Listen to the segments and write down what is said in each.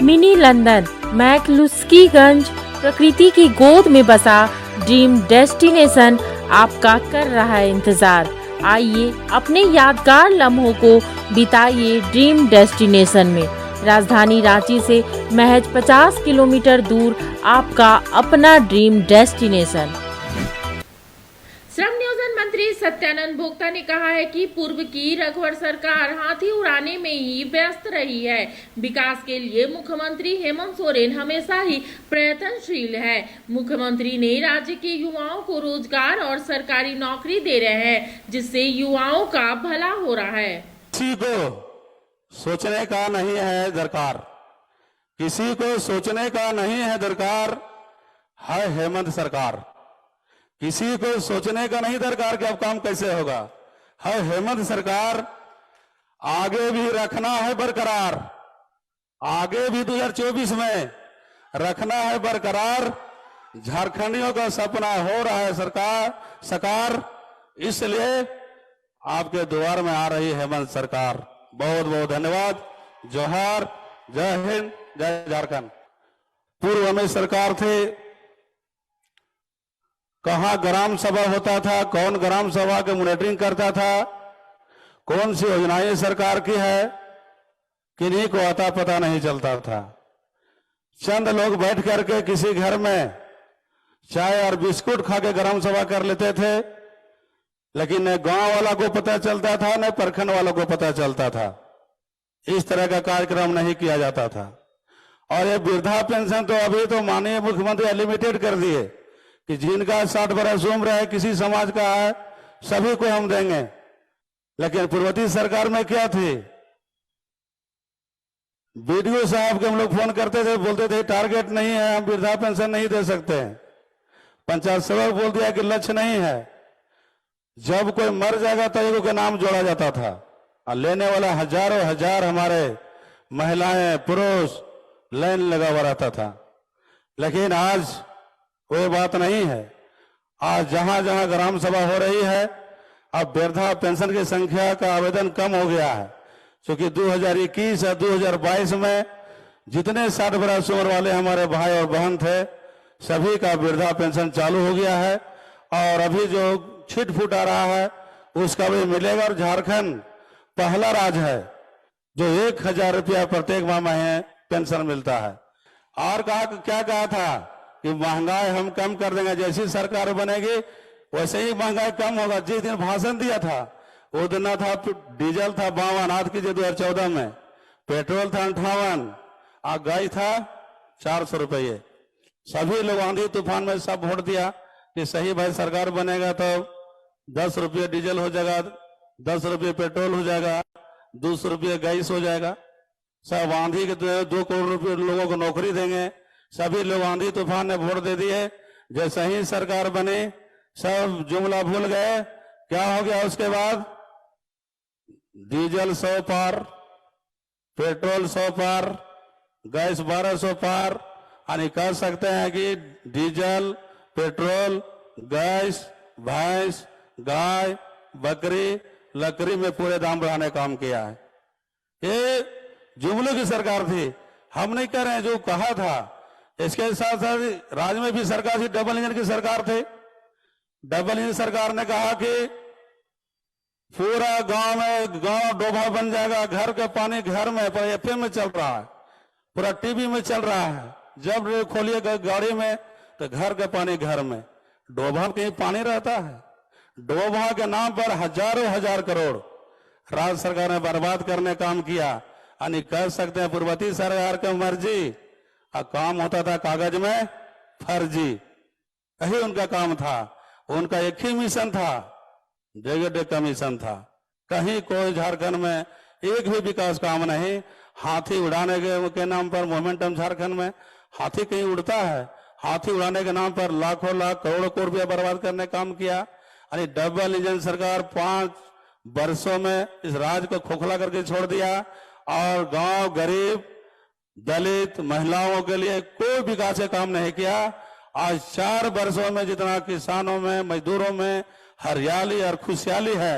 Mini London McCluskieganj प्रकृति की गोद में बसा ड्रीम डेस्टिनेशन आपका कर रहा है इंतजार। आइए अपने यादगार लम्हों को बिताइए ड्रीम डेस्टिनेशन में। राजधानी रांची से महज 50 किलोमीटर दूर आपका अपना ड्रीम डेस्टिनेशन। श्रम नियोजन मंत्री सत्यानंद भोक्ता ने कहा है कि पूर्व की रघुवर सरकार हाथी उड़ाने में ही व्यस्त रही है। विकास के लिए मुख्यमंत्री हेमंत सोरेन हमेशा ही प्रयत्नशील है। मुख्यमंत्री ने राज्य के युवाओं को रोजगार और सरकारी नौकरी दे रहे हैं, जिससे युवाओं का भला हो रहा है। किसी को सोचने का नहीं है दरकार, किसी को सोचने का नहीं है दरकार, है हेमंत सरकार। किसी को सोचने का नहीं दरकार कि अब काम कैसे होगा, है हेमंत सरकार। आगे भी रखना है बरकरार, आगे भी 2024 में रखना है बरकरार। झारखंडियों का सपना हो रहा है सरकार साकार, इसलिए आपके द्वार में आ रही हेमंत सरकार। बहुत बहुत धन्यवाद। जोहार, जय हिंद, जय झारखंड। पूर्व में सरकार थे, कहां ग्राम सभा होता था, कौन ग्राम सभा के मॉनिटरिंग करता था, कौन सी योजनाएं सरकार की है, किन्हीं को अता पता नहीं चलता था। चंद लोग बैठ करके किसी घर में चाय और बिस्कुट खा के ग्राम सभा कर लेते थे, लेकिन न गांव वाला को पता चलता था न प्रखंड वालों को पता चलता था। इस तरह का कार्यक्रम नहीं किया जाता था। और ये वृद्धा पेंशन तो अभी तो माननीय मुख्यमंत्री अनलिमिटेड कर दिए कि जिनका 60 बरस उम्र है, किसी समाज का है, सभी को हम देंगे। लेकिन पूर्ववर्ती सरकार में क्या थी, बीडीओ साहब के हम लोग फोन करते थे, बोलते थे टारगेट नहीं है, हम वृद्धा पेंशन नहीं दे सकते। पंचायत सेवक बोल दिया कि लक्ष्य नहीं है। जब कोई मर जाएगा तो एगो के नाम जोड़ा जाता था, और लेने वाला हजारों हजार हमारे महिलाएं पुरुष लाइन लगा हुआ रहता था। लेकिन आज कोई बात नहीं है। आज जहां जहां ग्राम सभा हो रही है, अब वृद्धा पेंशन की संख्या का आवेदन कम हो गया है, क्योंकि 2021 और 2022 में जितने 60 वर्ष उम्र वाले हमारे भाई और बहन थे, सभी का वृद्धा पेंशन चालू हो गया है। और अभी जो छिट फूट आ रहा है उसका भी मिलेगा। और झारखंड पहला राज्य है जो 1000 रुपया प्रत्येक माह पेंशन मिलता है। और क्या कहा था कि महंगाई हम कम कर देंगे, जैसी सरकार बनेगी वैसे ही महंगाई कम होगा। जिस दिन भाषण दिया था वो दिन था डीजल था 52, आज की 2014 में पेट्रोल था 58 और गैस था 400 रुपये। सभी लोग आंधी तूफान में सब वोट दिया कि सही भाई सरकार बनेगा तो 10 रुपये डीजल हो जाएगा, 10 रुपये पेट्रोल हो जाएगा, 200 रुपये गैस हो जाएगा। सब आंधी के 2 करोड़ रुपये लोगों को नौकरी देंगे। सभी लोग आंधी तूफान ने वोट दे दिए। जैसे ही सरकार बनी सब जुमला भूल गए। क्या हो गया उसके बाद? डीजल 100 पार, पेट्रोल 100 पार, गैस 1200 पार। यानी कह सकते हैं कि डीजल, पेट्रोल, गैस, भैंस, गाय, बकरी, लकड़ी में पूरे दाम बढ़ाने का काम किया है। ये जुमलों की सरकार थी, हम नहीं कह रहे हैं, जो कहा था। इसके साथ साथ राज्य में भी सरकार थी, डबल इंजन की सरकार थे। डबल इंजन सरकार ने कहा कि पूरा गांव डोभा बन जाएगा, घर का पानी घर में, पर एफएम में चल रहा है, पूरा टीवी में चल रहा है। जब खोलिए गाड़ी में तो घर का पानी घर में, डोभा कहीं पानी रहता है। डोभा के नाम पर हजारों हजार करोड़ राज्य सरकार ने बर्बाद करने काम किया। यानी कह सकते हैं पूर्ववर्ती सरकार की मर्जी और काम होता था कागज में फर्जी। यही उनका काम था। उनका एक ही मिशन था, डेगेडे का मिशन था। कहीं कोई झारखंड में एक भी विकास काम नहीं। हाथी उड़ाने के नाम पर मोमेंटम झारखंड में हाथी कहीं उड़ता है? हाथी उड़ाने के नाम पर लाखों लाख करोड़ों रुपया बर्बाद करने काम किया। यानी डबल इंजन सरकार 5 वर्षों में इस राज्य को खोखला करके छोड़ दिया। और गांव गरीब दलित महिलाओं के लिए कोई विकास का काम नहीं किया। आज 4 वर्षों में जितना किसानों में, मजदूरों में हरियाली और खुशहाली है,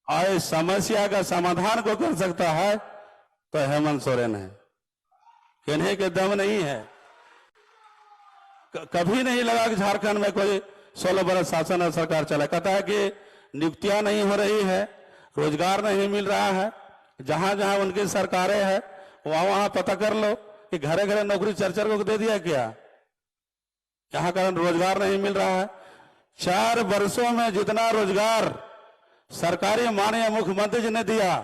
और समस्या का समाधान को कर सकता है तो हेमंत सोरेन है। इन्हीं के दम नहीं है। कभी नहीं लगा कि झारखंड में कोई 16 बरस शासन और सरकार चला। कहता है कि नियुक्तियां नहीं हो रही है, रोजगार नहीं मिल रहा है। जहां जहां उनकी सरकारें हैं वहां वहां पता कर लो कि घरे घरे नौकरी चर्चा को दे दिया क्या। यहाँ का रोजगार नहीं मिल रहा है। 4 वर्षों में जितना रोजगार सरकारी माननीय मुख्यमंत्री जी ने दिया,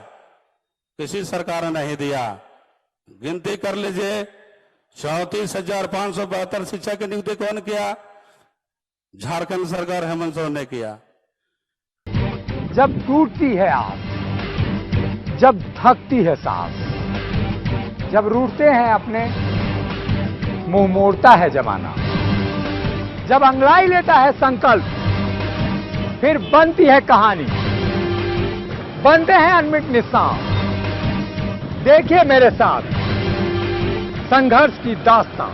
किसी सरकार ने नहीं दिया। गिनती कर लीजिए, 34,572 शिक्षक की नियुक्ति कौन किया? झारखंड सरकार हेमंत सोरेन ने किया। जब टूटती है आस, जब थकती है सांस, जब रूठते हैं अपने, मुंह मोड़ता है जमाना, जब अंगड़ाई लेता है संकल्प, फिर बनती है कहानी, बनते हैं अनमिट निशान। देखिए मेरे साथ संघर्ष की दास्तां।